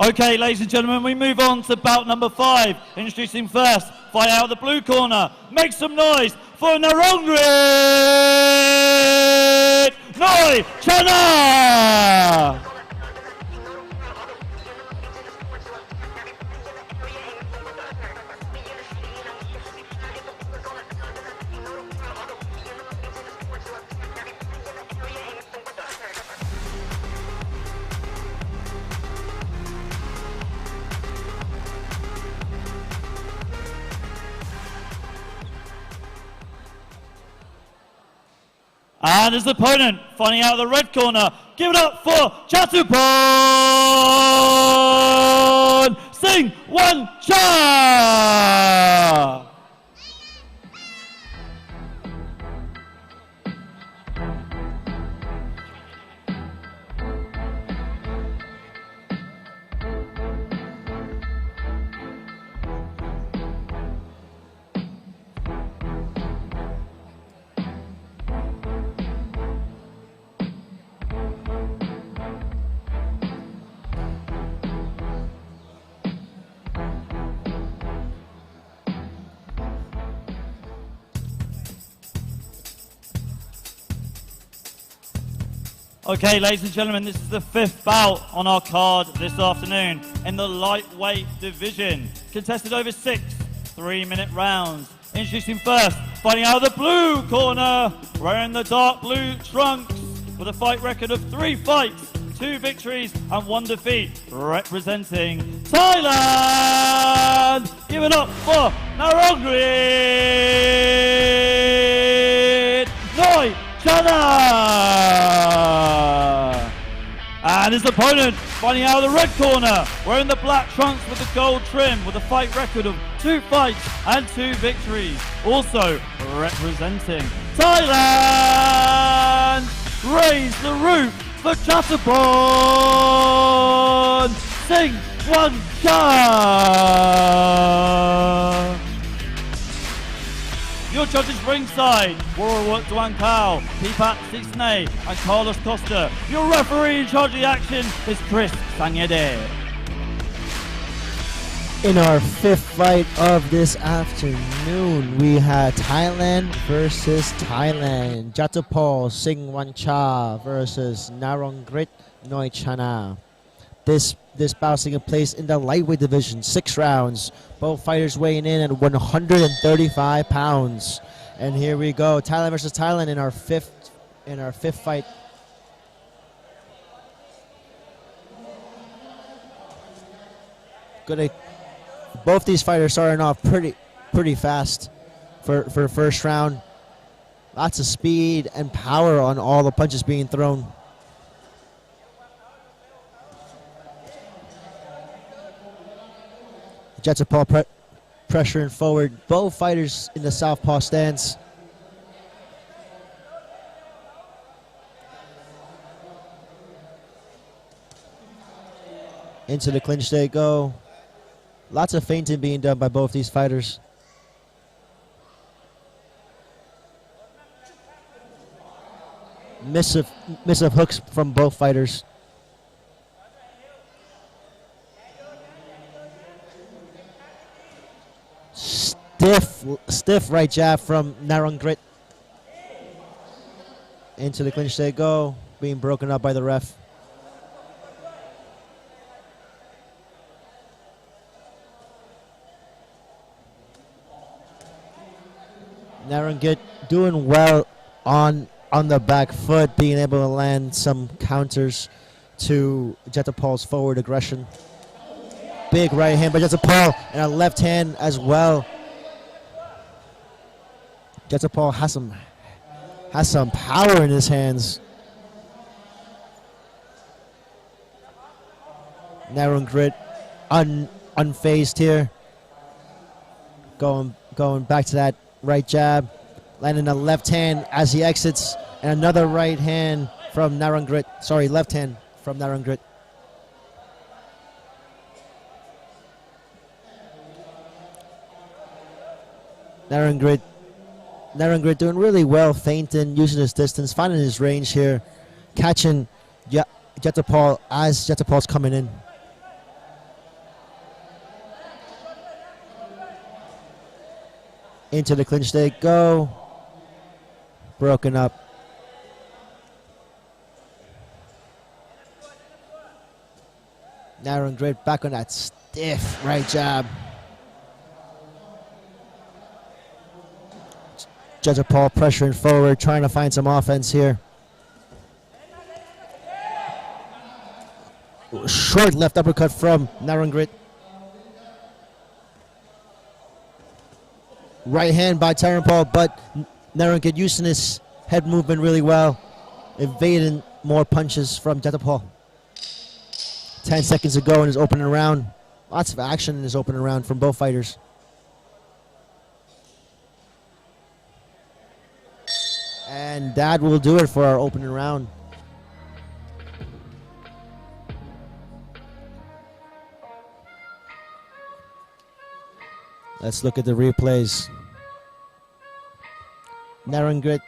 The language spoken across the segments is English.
Okay, ladies and gentlemen, we move on to bout number 5. Introducing first, fight out of the blue corner. Make some noise for Narongrit Noi Chana! And his opponent, finding out of the red corner, give it up for Chatupon Singh Wan Cha! Okay, ladies and gentlemen, this is the 5th bout on our card this afternoon in the lightweight division. Contested over 6 3-minute rounds. Introducing first, fighting out of the blue corner, wearing the dark blue trunks with a fight record of 3 fights, 2 victories and 1 defeat, representing Thailand. Give it up for Narongrit Noi Chana! And his opponent, fighting out of the red corner, wearing the black trunks with the gold trim, with a fight record of 2 fights and 2 victories. Also representing Thailand. Raise the roof for Chatupon Singh Wan Cha. Your judges ringside, Warwick Duan Kao, Pipat Sisney and Carlos Costa. Your referee in charge of the action is Chris Sanyede. In our 5th fight of this afternoon, we had Thailand versus Thailand. Chatupon Singh Wan Cha versus Narongrit Noi Chana. This bout taking place in the lightweight division, 6 rounds. Both fighters weighing in at 135 pounds. And here we go, Thailand versus Thailand in our fifth fight. Both these fighters starting off pretty fast for first round. Lots of speed and power on all the punches being thrown. Chatupon pressuring forward. Both fighters in the southpaw stance. Into the clinch they go. Lots of feinting being done by both these fighters. Miss of hooks from both fighters. Stiff right jab from Narongrit. Into the clinch they go, being broken up by the ref. Narongrit doing well on the back foot, being able to land some counters to Chatupon's forward aggression. Big right hand by Chatupon and a left hand as well. Chatupon has some power in his hands. Narongrit unfazed here. Going back to that right jab, landing a left hand as he exits, and another right hand from Narongrit. Sorry, left hand from Narongrit. Narongrit doing really well, feinting, using his distance, finding his range here, catching Chatupon as Chatupon's coming in. Into the clinch they go. Broken up. Narrow and Grit back on that stiff right jab. Judge Paul pressuring forward, trying to find some offense here. Short left uppercut from Narrow and Grit. Right hand by Tyrone Paul, but Narrow and Grit using his head movement really well, evading more punches from Judge Paul. 10 seconds to go in his opening round. Lots of action in his opening round from both fighters. And that will do it for our opening round. Let's look at the replays. Narrow and Grit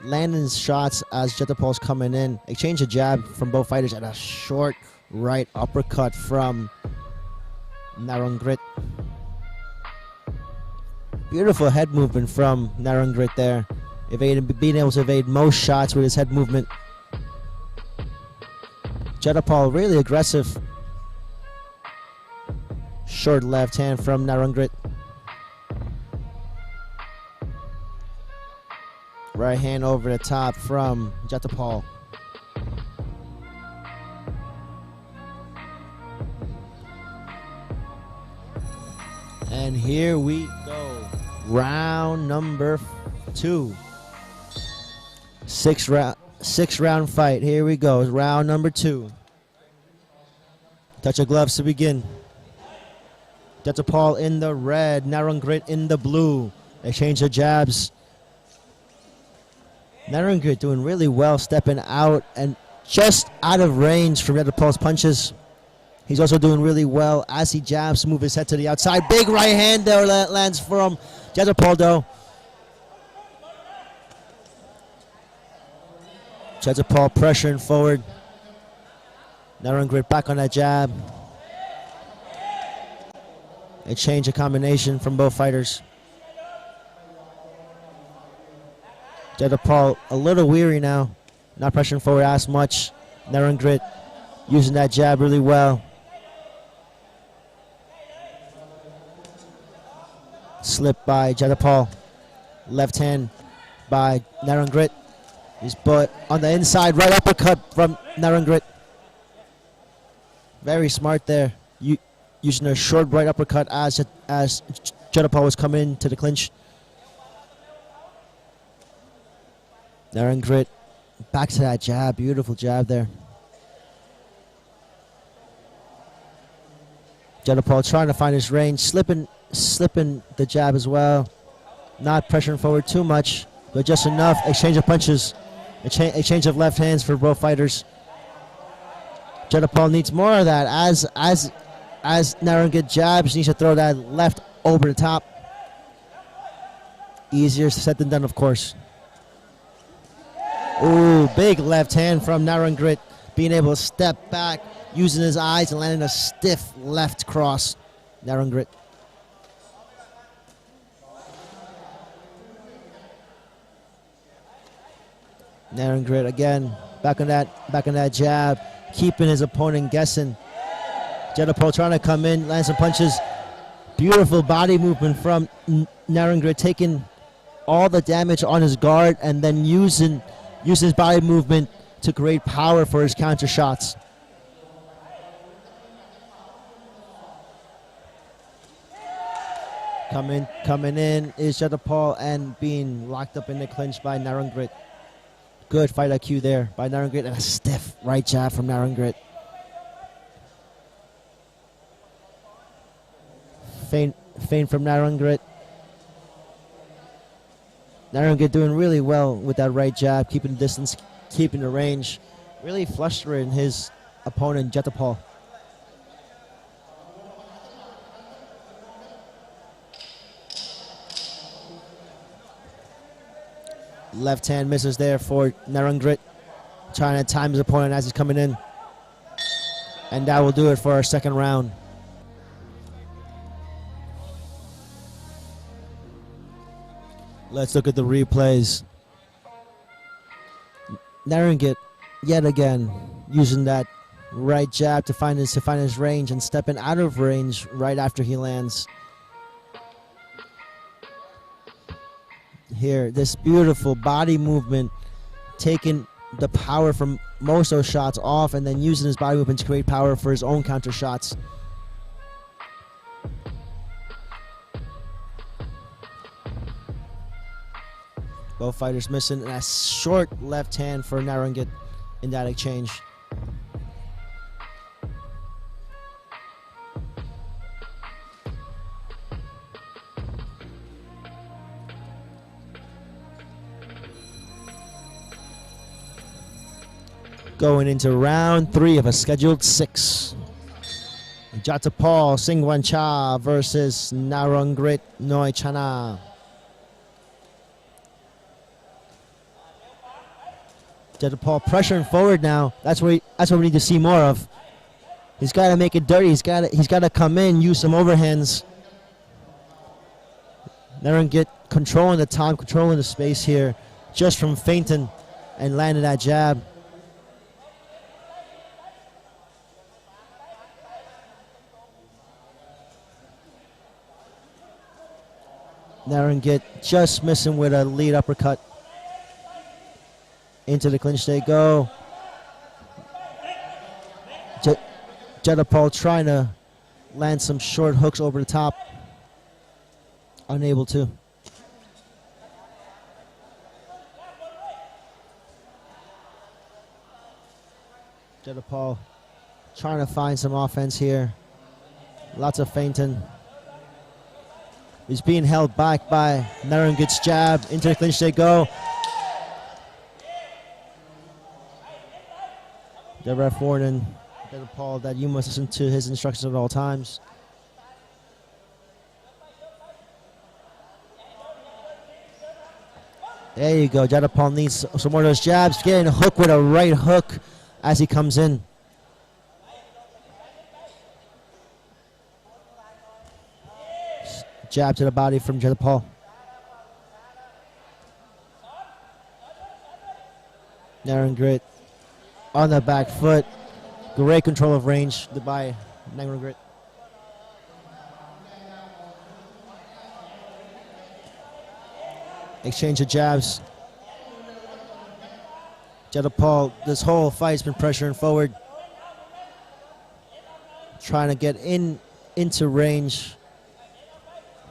landing shots as Jetapol's coming in. Exchange a jab from both fighters and a short right uppercut from Narrow and Grit. Beautiful head movement from Narrow and Grit there. Being able to evade most shots with his head movement. Jetapol really aggressive. Short left hand from Narrow and Grit. Right hand over the top from Jetapol. And here we go. Round number 2. Six round fight. Here we go. Round number 2. Touch of gloves to begin. Jetapol in the red, Narrow and Grit in the blue. Exchange of jabs. Narrow and Grit doing really well, stepping out and just out of range from Jetapol's punches. He's also doing really well as he jabs, move his head to the outside. Big right hand there lands from Jetapol though. Jetapol pressuring forward. Narrow and Grit back on that jab. Exchange a combination from both fighters. Jetapol a little weary now, not pressuring forward as much. Narrow and Grit using that jab really well. Slip by Jetapol. Left hand by Narrow and Grit. His butt on the inside, right uppercut from Narrow and Grit. Very smart there. Using a short right uppercut as Jetapol was coming into the clinch. Narrow and Grit back to that jab. Beautiful jab there. Jetapol trying to find his range, slipping the jab as well. Not pressuring forward too much, but just enough. Exchange of punches. Exchange of left hands for both fighters. Jetapol needs more of that as Narrow and Grit jabs. Needs to throw that left over the top. Easier said than done, of course. Ooh, big left hand from Narrow and Grit. Being able to step back, using his eyes and landing a stiff left cross. Narrow and Grit. Narrow and Grit again, back on that jab, keeping his opponent guessing. Jetapol trying to come in, land some punches. Beautiful body movement from Narrow and Grit, taking all the damage on his guard and then using his body movement to create power for his counter shots. Coming in is Jetapol and being locked up in the clinch by Narrow and Grit. Good fight IQ there by Narrow and Grit, and a stiff right jab from Narrow and Grit. Feint from Narrow and Grit. Narrow and Grit doing really well with that right jab, keeping the distance, keeping the range. Really frustrating his opponent, Jetapol. Left hand misses there for Narrow and Grit. Trying to time his opponent as he's coming in. And that will do it for our second round. Let's look at the replays. Narrowing yet again, using that right jab to find his range and stepping out of range right after he lands. Here, this beautiful body movement, taking the power from most of those shots off and then using his body movement to create power for his own counter shots. Both fighters missing, and a short left hand for Narrowing in that exchange. Going into round 3 of a scheduled 6. Jatapal Singwancha versus Narongrit Noichana. Jatapal pressuring forward now. That's what we need to see more of. He's got to make it dirty. He's got to come in, use some overhands. Narongrit controlling the time, controlling the space here, just from feinting and landing that jab. Narongrit just missing with a lead uppercut. Into the clinch they go. Jatapal trying to land some short hooks over the top. Unable to. Jatapal trying to find some offense here. Lots of feinting. He's being held back by Narongrit's jab. Into the clinch they go. The ref warning Jatapal that you must listen to his instructions at all times. There you go. Jatapal needs some more of those jabs. Getting a hook with a right hook as he comes in. Jab to the body from Jatapal. Narongrit on the back foot. Great control of range by Narongrit. Exchange of jabs. Jatapal, this whole fight's been pressuring forward. Trying to get into range.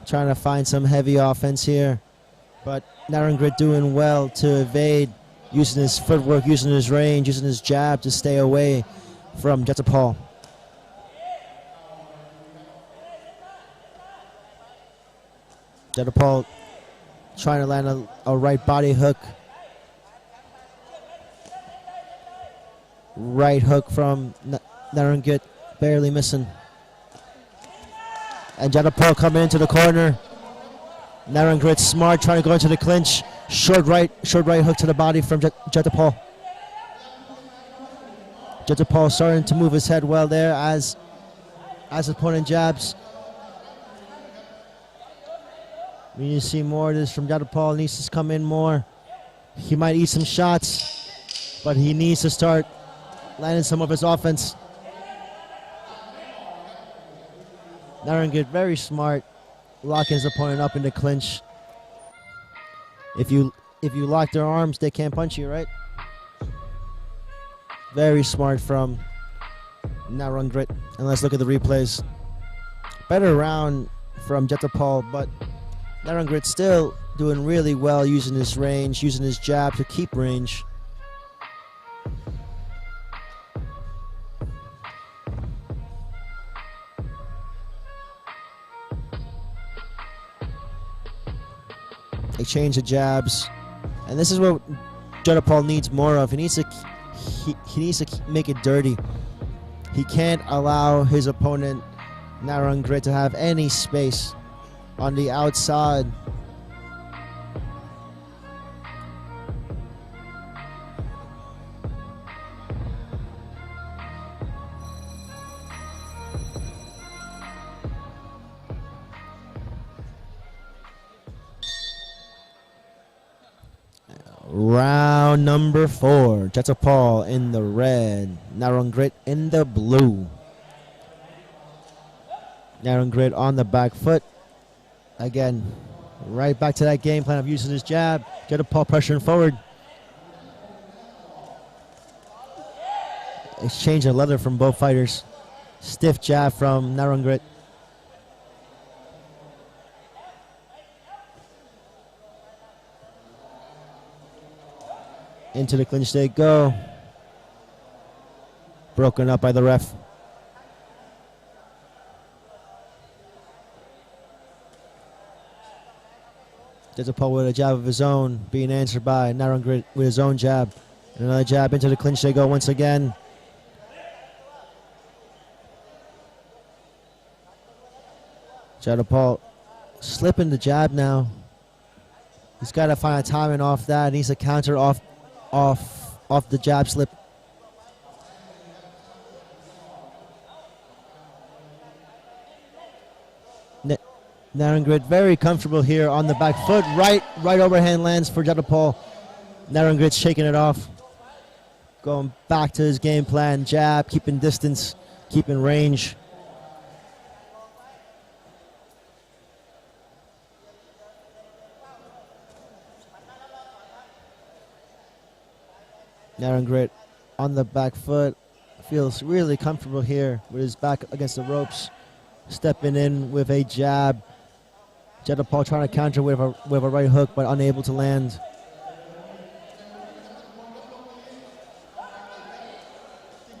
Trying to find some heavy offense here. But Narongrit doing well to evade, using his footwork, using his range, using his jab to stay away from Jatapal. Jatapal trying to land a right body hook. Right hook from Narongrit, barely missing. And Jatapal coming into the corner. Narongrit smart, trying to go into the clinch. Short right hook to the body from Jatapal. Jatapal starting to move his head well there as opponent jabs. We need to see more of this from Jatapal. Needs to come in more. He might eat some shots, but he needs to start landing some of his offense. Narongrit very smart, locking his opponent up in the clinch. If you lock their arms, they can't punch you, right? Very smart from Narongrit. And let's look at the replays. Better round from Jatapal, but Narongrit still doing really well, using his range, using his jab to keep range. Exchange of jabs, and this is what Jatapal needs more of. He needs to make it dirty. He can't allow his opponent Narongrit to have any space on the outside. Round number 4. Jatapal in the red. Narongrit in the blue. Narongrit on the back foot. Again, right back to that game plan of using his jab. Jatapal pressuring forward. Exchange of leather from both fighters. Stiff jab from Narongrit. Into the clinch they go. Broken up by the ref. Jatapal with a jab of his own, being answered by Narongrit with his own jab. And another jab into the clinch they go once again. Jatapal slipping the jab now. He's got to find a timing off that. He needs to counter off the jab slip. Narongrit very comfortable here on the back foot. Right overhand lands for Jatapal. Narongrit's shaking it off. Going back to his game plan. Jab, keeping distance, keeping range. Narongrit on the back foot. Feels really comfortable here with his back against the ropes. Stepping in with a jab. Jatapal trying to counter with a right hook, but unable to land.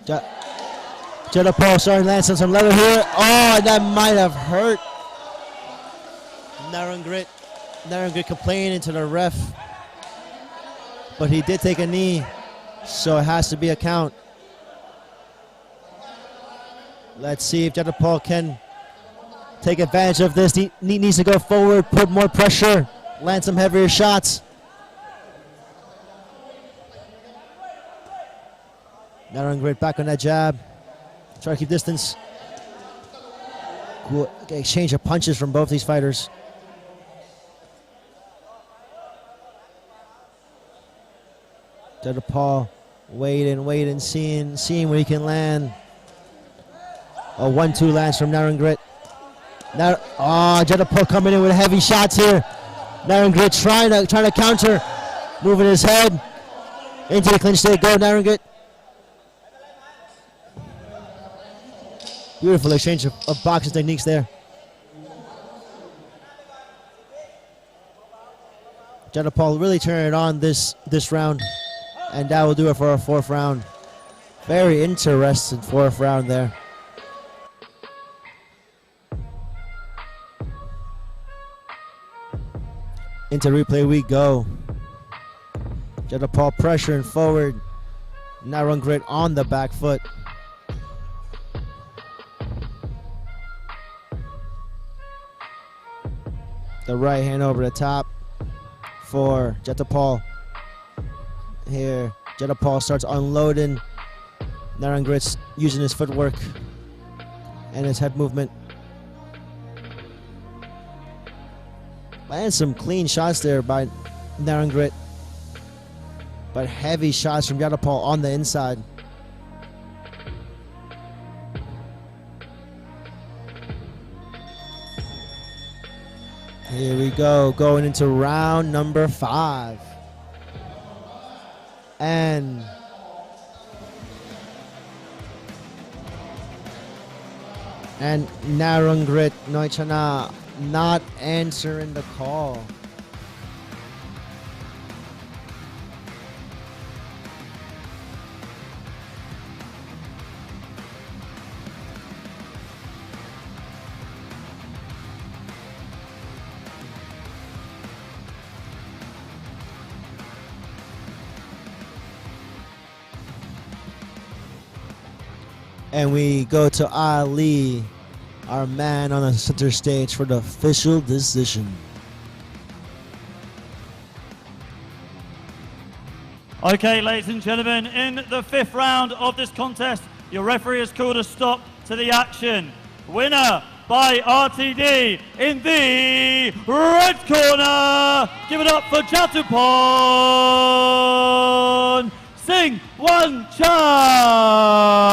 Jatapal starting to land some leather here. Oh, that might have hurt Narongrit. Narongrit complaining to the ref, but he did take a knee, so it has to be a count. Let's see if Jatapal can take advantage of this. He needs to go forward, put more pressure, land some heavier shots. Narongrit back on that jab. Try to keep distance. Cool exchange of punches from both these fighters. Jatapal waiting, seeing where he can land. A 1-2 lands from Narongrit. Jatapal coming in with heavy shots here. Narongrit trying to counter, moving his head into the clinch. They go, Narongrit. Beautiful exchange of boxing techniques there. Jatapal really turning it on this round, and that will do it for our 4th round. Very interesting 4th round there. Into replay we go. Jatapal pressuring forward. Narongrit on the back foot. The right hand over the top for Jatapal. Here, Jatapal starts unloading. Narongrit's using his footwork and his head movement. And some clean shots there by Narongrit, but heavy shots from Jatapal on the inside. Here we go, going into round number 5. And Narongrit Noichana not answering the call. And we go to Ali, our man on the center stage, for the official decision. Okay, ladies and gentlemen, in the 5th round of this contest, your referee has called a stop to the action. Winner by RTD in the red corner. Give it up for Jatupon Singh Wancha.